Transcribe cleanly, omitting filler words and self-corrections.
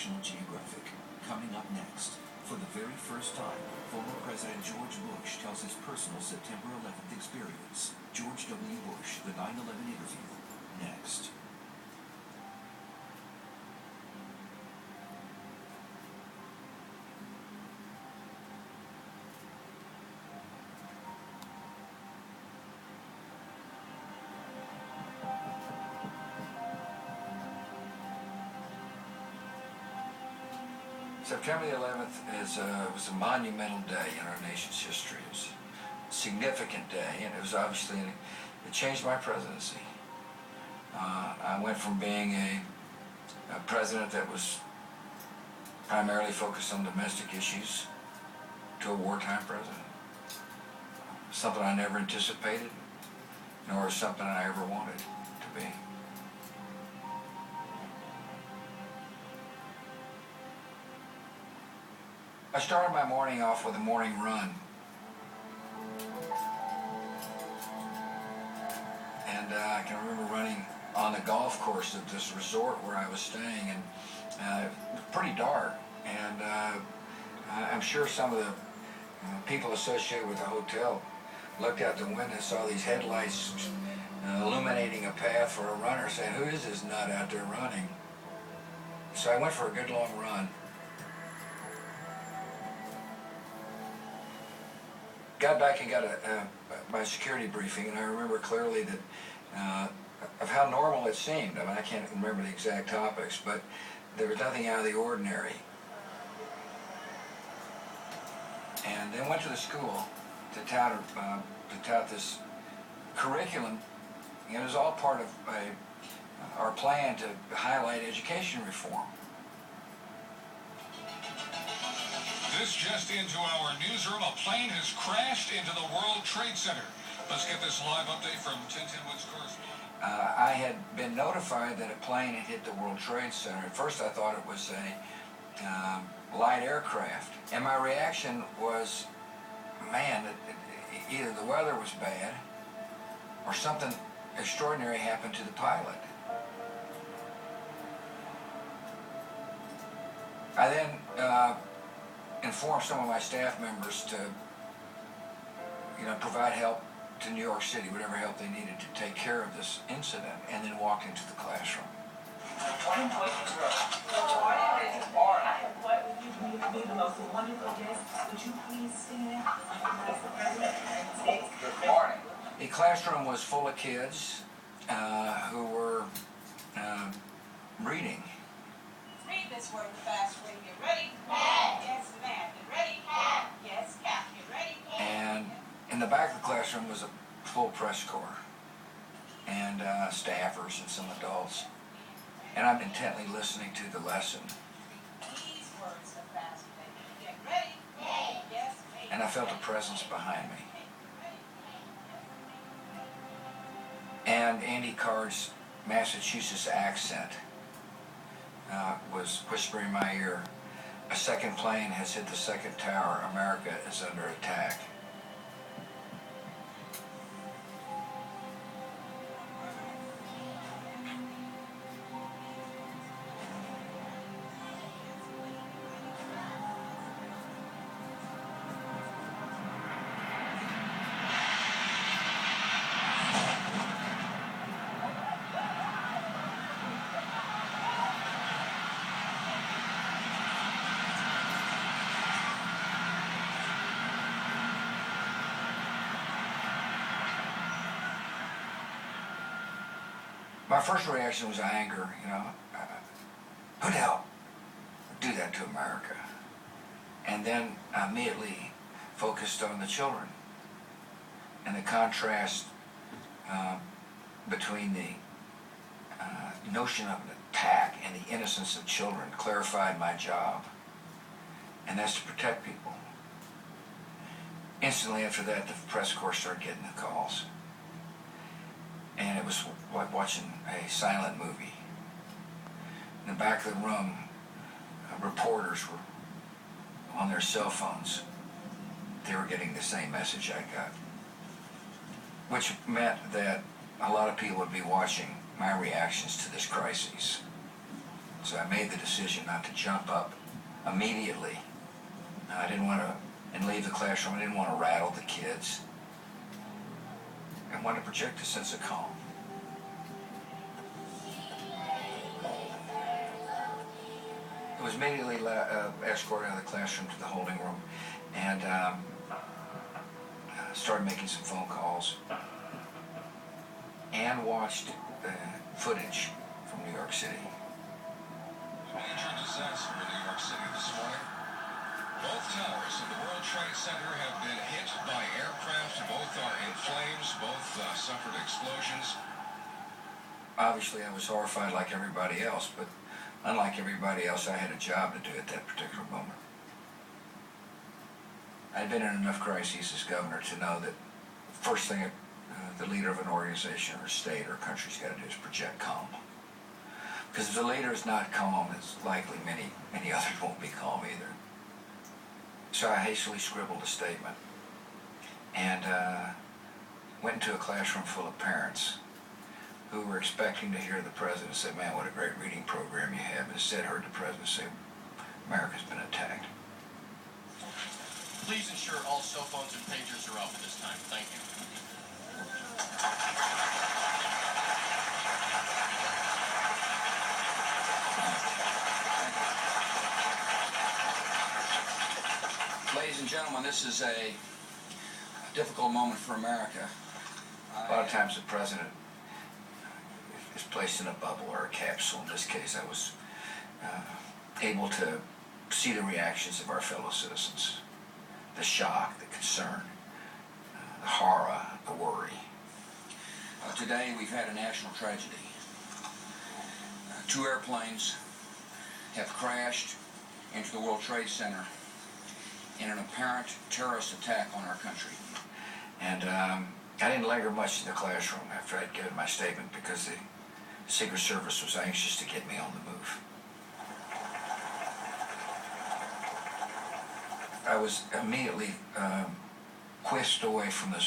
National Geographic. Coming up next, for the very first time, former President George Bush tells his personal September 11th experience. George W. Bush, the 9/11 interview. Next. September the 11th was a monumental day in our nation's history. It was a significant day, and it was obviously, it changed my presidency. I went from being a president that was primarily focused on domestic issues to a wartime president. Something I never anticipated, nor something I ever wanted to be. I started my morning off with a morning run. And I can remember running on the golf course of this resort where I was staying, and it was pretty dark. And I'm sure some of the people associated with the hotel looked out the window and saw these headlights illuminating a path for a runner, saying, "Who is this nut out there running?" So I went for a good long run. Got back and got my security briefing, and I remember clearly that of how normal it seemed. I mean, I can't remember the exact topics, but there was nothing out of the ordinary. And then went to the school to tout this curriculum, and it was all part of our plan to highlight education reform. This just into our newsroom. A plane has crashed into the World Trade Center. Let's get this live update from 1010 Woods correspondent. I had been notified that a plane had hit the World Trade Center. At first I thought it was a light aircraft. And my reaction was, man, either the weather was bad or something extraordinary happened to the pilot. I then informed some of my staff members to, provide help to New York City, whatever help they needed to take care of this incident, and then walked into the classroom. Good morning, boys and girls. Good morning. Good morning. What would you be the most wonderful guest? Would you please stand and recognize the President of the United States? Good morning. The classroom was full of kids who were reading. Read this word fast when you're ready. Yes, ma'am. You ready? Yes, Cap. You ready? And in the back of the classroom was a full press corps and staffers and some adults. And I'm intently listening to the lesson. These words are fast when you get ready. Yes, ma'am. And I felt a presence behind me. And Andy Card's Massachusetts accent was whispering in my ear, "A second plane has hit the second tower. America is under attack." My first reaction was anger, who the hell would do that to America? And then I immediately focused on the children and the contrast between the notion of an attack and the innocence of children clarified my job, and that's to protect people. Instantly after that, the press corps started getting the calls. And it was like watching a silent movie. In the back of the room, reporters were on their cell phones. They were getting the same message I got, which meant that a lot of people would be watching my reactions to this crisis. So I made the decision not to jump up immediately. I didn't want to, and leave the classroom. I didn't want to rattle the kids. I wanted to project a sense of calm. I was immediately escorted out of the classroom to the holding room and started making some phone calls and watched footage from New York City. Major disaster in New York City this morning. Both towers of the World Trade Center have been hit by aircraft. Both are in flames. Both suffered explosions. Obviously, I was horrified like everybody else, but unlike everybody else, I had a job to do at that particular moment. I'd been in enough crises as governor to know that the first thing the leader of an organization or state or country's got to do is project calm. Because if the leader is not calm, it's likely many others won't be calm either. So I hastily scribbled a statement and went into a classroom full of parents who were expecting to hear the president say, "Man, what a great reading program you have." And instead heard the president say, "America's been attacked." Please ensure all cell phones and pagers are off at this time. Thank you. Ladies and gentlemen, this is a difficult moment for America. A lot of times the president is placed in a bubble or a capsule. In this case, I was able to see the reactions of our fellow citizens. The shock, the concern, the horror, the worry. Today we've had a national tragedy. Two airplanes have crashed into the World Trade Center in an apparent terrorist attack on our country. And I didn't linger much in the classroom after I'd given my statement because the Secret Service was anxious to get me on the move. I was immediately whisked away from the